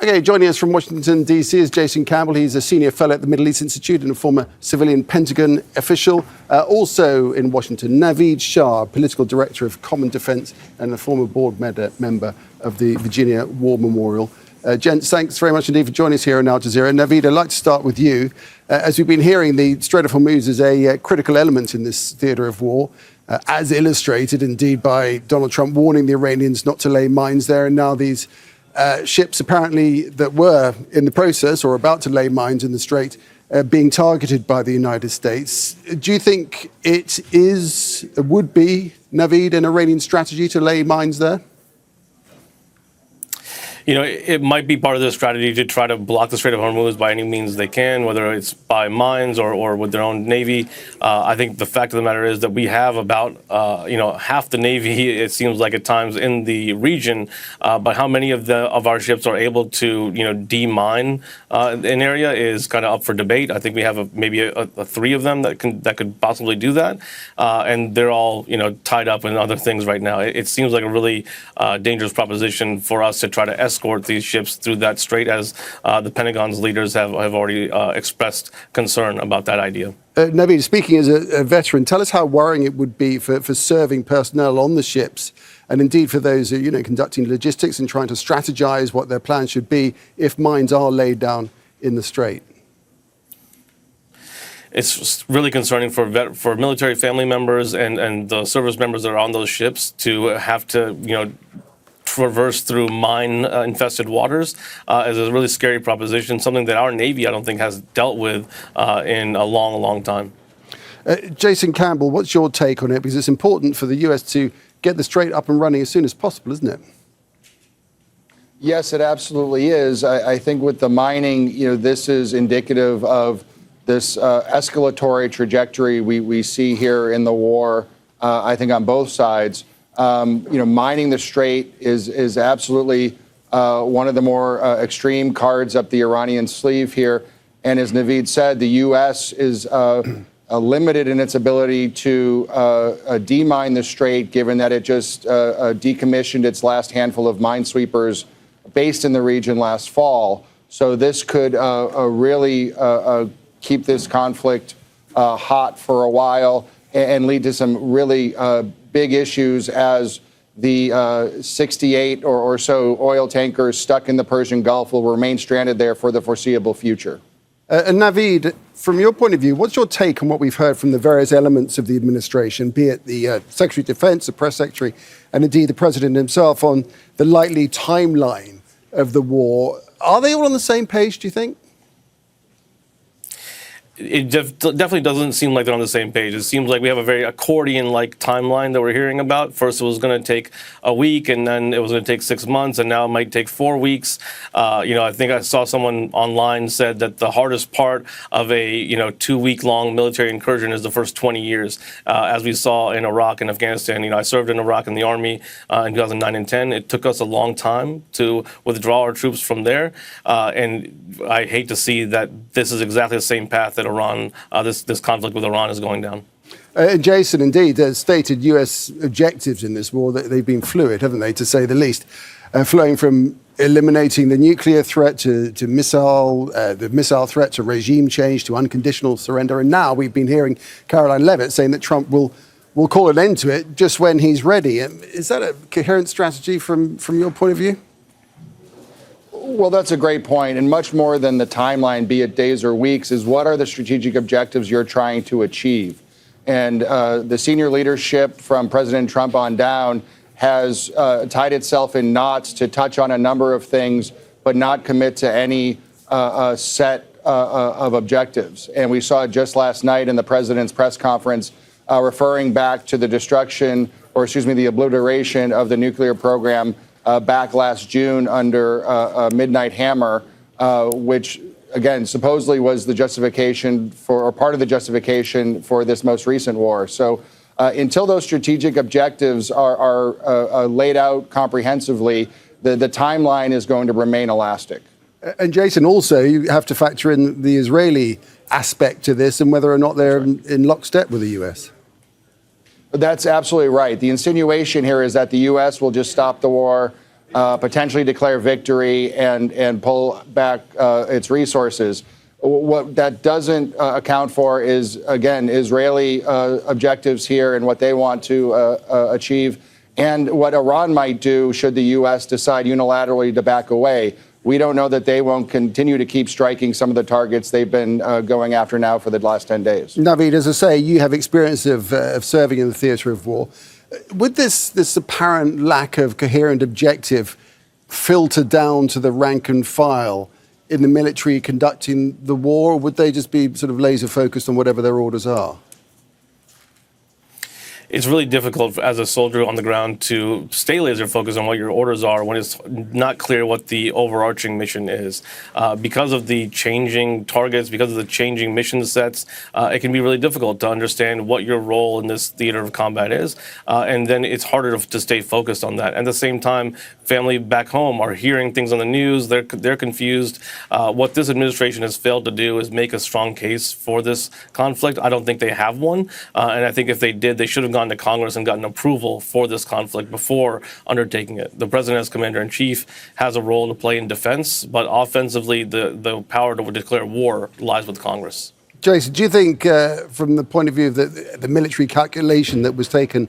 Okay, joining us from Washington, D.C. is Jason Campbell. He's a senior fellow at the Middle East Institute and a former civilian Pentagon official. Also in Washington, Naveed Shah, political director of Common Defense and a former board member of the Virginia War Memorial. Gents, thanks very much indeed for joining us here on Al Jazeera. Naveed, I'd like to start with you. As we've been hearing, the Strait of Hormuz is a critical element in this theatre of war, as illustrated indeed by Donald Trump warning the Iranians not to lay mines there, and now these ships apparently that were in the process or about to lay mines in the Strait being targeted by the United States. Do you think it would be, Naveed, an Iranian strategy to lay mines there? You know, it might be part of their strategy to try to block the Strait of Hormuz by any means they can, whether it's by mines or with their own Navy. I think the fact of the matter is that we have about, half the Navy, it seems like at times, in the region. But how many of our ships are able to, demine an area is kind of up for debate. I think we have maybe three of them that could possibly do that. And they're all, tied up in other things right now. It seems like a really dangerous proposition for us to try to escort these ships through that strait, as the Pentagon's leaders have already expressed concern about that idea. Naveed, speaking as a veteran, tell us how worrying it would be for serving personnel on the ships, and indeed for those who, conducting logistics and trying to strategize what their plans should be if mines are laid down in the strait. It's really concerning for military family members and the service members that are on those ships to have to, traverse through mine-infested waters is a really scary proposition, something that our Navy, I don't think, has dealt with in a long, long time. Jason Campbell, what's your take on it? Because it's important for the U.S. to get the Strait up and running as soon as possible, isn't it? Yes, it absolutely is. I think with the mining, this is indicative of this escalatory trajectory we see here in the war, I think, on both sides. Mining the Strait is absolutely one of the more extreme cards up the Iranian sleeve here. And as Naveed said, the U.S. is limited in its ability to demine the Strait, given that it just decommissioned its last handful of minesweepers based in the region last fall. So this could really keep this conflict hot for a while and lead to some really big issues as the 68 or so oil tankers stuck in the Persian Gulf will remain stranded there for the foreseeable future. And Naveed, from your point of view, what's your take on what we've heard from the various elements of the administration, be it the Secretary of Defense, the Press Secretary, and indeed the President himself, on the likely timeline of the war? Are they all on the same page, do you think? It definitely doesn't seem like they're on the same page. It seems like we have a very accordion-like timeline that we're hearing about. First, it was going to take a week, and then it was going to take 6 months, and now it might take 4 weeks. I think I saw someone online said that the hardest part of a 2-week-long military incursion is the first 20 years, as we saw in Iraq and Afghanistan. I served in Iraq in the Army in 2009 and 10. It took us a long time to withdraw our troops from there, and I hate to see that this is exactly the same path that Iran, this conflict with Iran is going down. Jason, indeed, has stated U.S. objectives in this war, that they've been fluid, haven't they, to say the least, flowing from eliminating the nuclear threat to the missile threat, to regime change, to unconditional surrender. And now we've been hearing Caroline Leavitt saying that Trump will call an end to it just when he's ready. Is that a coherent strategy from your point of view? Well, that's a great point. And much more than the timeline, be it days or weeks, is what are the strategic objectives you're trying to achieve? And the senior leadership from President Trump on down has tied itself in knots to touch on a number of things, but not commit to any set of objectives. And we saw it just last night in the president's press conference, referring back to the the obliteration of the nuclear program back last June under Midnight Hammer, which, again, supposedly was the justification for, or part of the justification for this most recent war. So until those strategic objectives are laid out comprehensively, the timeline is going to remain elastic. And Jason, also, you have to factor in the Israeli aspect to this and whether or not they're in lockstep with the U.S. That's absolutely right. The insinuation here is that the U.S. will just stop the war potentially declare victory and pull back its resources. What that doesn't account for is, again, Israeli objectives here and what they want to achieve, and what Iran might do should the U.S. decide unilaterally to back away. We don't know that they won't continue to keep striking some of the targets they've been going after now for the last 10 days. Naveed, as I say, you have experience of serving in the theatre of war. Would this apparent lack of coherent objective filter down to the rank and file in the military conducting the war, or would they just be sort of laser focused on whatever their orders are? It's really difficult as a soldier on the ground to stay laser focused on what your orders are when it's not clear what the overarching mission is. Because of the changing targets, because of the changing mission sets, it can be really difficult to understand what your role in this theater of combat is. And then it's harder to stay focused on that. At the same time, family back home are hearing things on the news. They're confused. What this administration has failed to do is make a strong case for this conflict. I don't think they have one. And I think if they did, they should have gone to Congress and gotten approval for this conflict before undertaking it. The president, as commander-in-chief, has a role to play in defense, but offensively, the power to declare war lies with Congress. Jason, do you think, from the point of view of the military calculation that was taken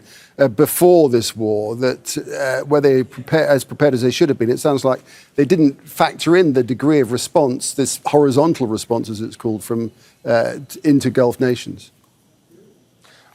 before this war, that were they as prepared as they should have been? It sounds like they didn't factor in the degree of response, this horizontal response, as it's called, from into Gulf nations.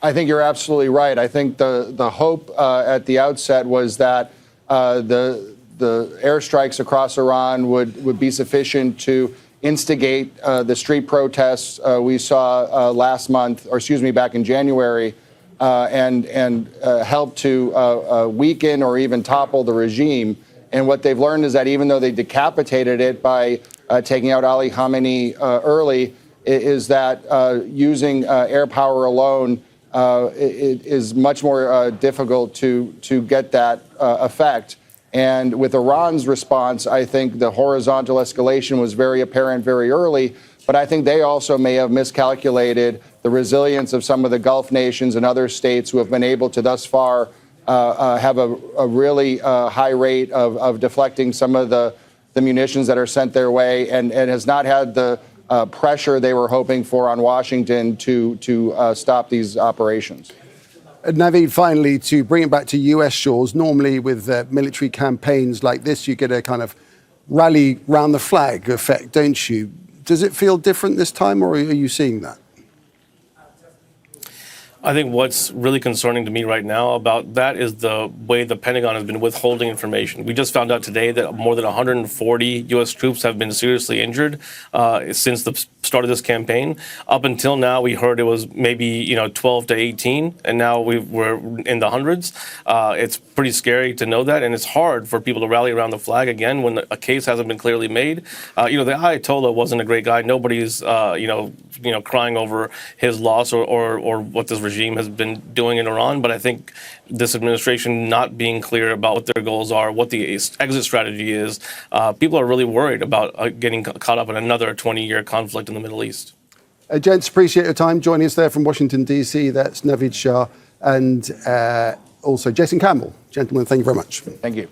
I think you're absolutely right. I think the hope at the outset was that the airstrikes across Iran would be sufficient to instigate the street protests we saw last month, or excuse me, back in January, and help to weaken or even topple the regime. And what they've learned is that even though they decapitated it by taking out Ali Khamenei early, is that using air power alone it is much more difficult to get that effect. And with Iran's response, I think the horizontal escalation was very apparent very early, but I think they also may have miscalculated the resilience of some of the Gulf nations and other states who have been able to thus far have a really high rate of deflecting some of the munitions that are sent their way, and has not had the pressure they were hoping for on Washington to stop these operations. Naveed, finally, to bring it back to US shores, normally with military campaigns like this, you get a kind of rally round the flag effect, don't you? Does it feel different this time, or are you seeing that? I think what's really concerning to me right now about that is the way the Pentagon has been withholding information. We just found out today that more than 140 U.S. troops have been seriously injured since the start of this campaign. Up until now, we heard it was maybe 12 to 18, and now we're in the hundreds. It's pretty scary to know that, and it's hard for people to rally around the flag again when a case hasn't been clearly made. The Ayatollah wasn't a great guy. Nobody's crying over his loss or what this regime has been doing in Iran, but I think this administration not being clear about what their goals are, what the exit strategy is, people are really worried about getting caught up in another 20-year conflict in the Middle East. Gents, appreciate your time joining us there from Washington, D.C. That's Naveed Shah and also Jason Campbell. Gentlemen, thank you very much. Thank you.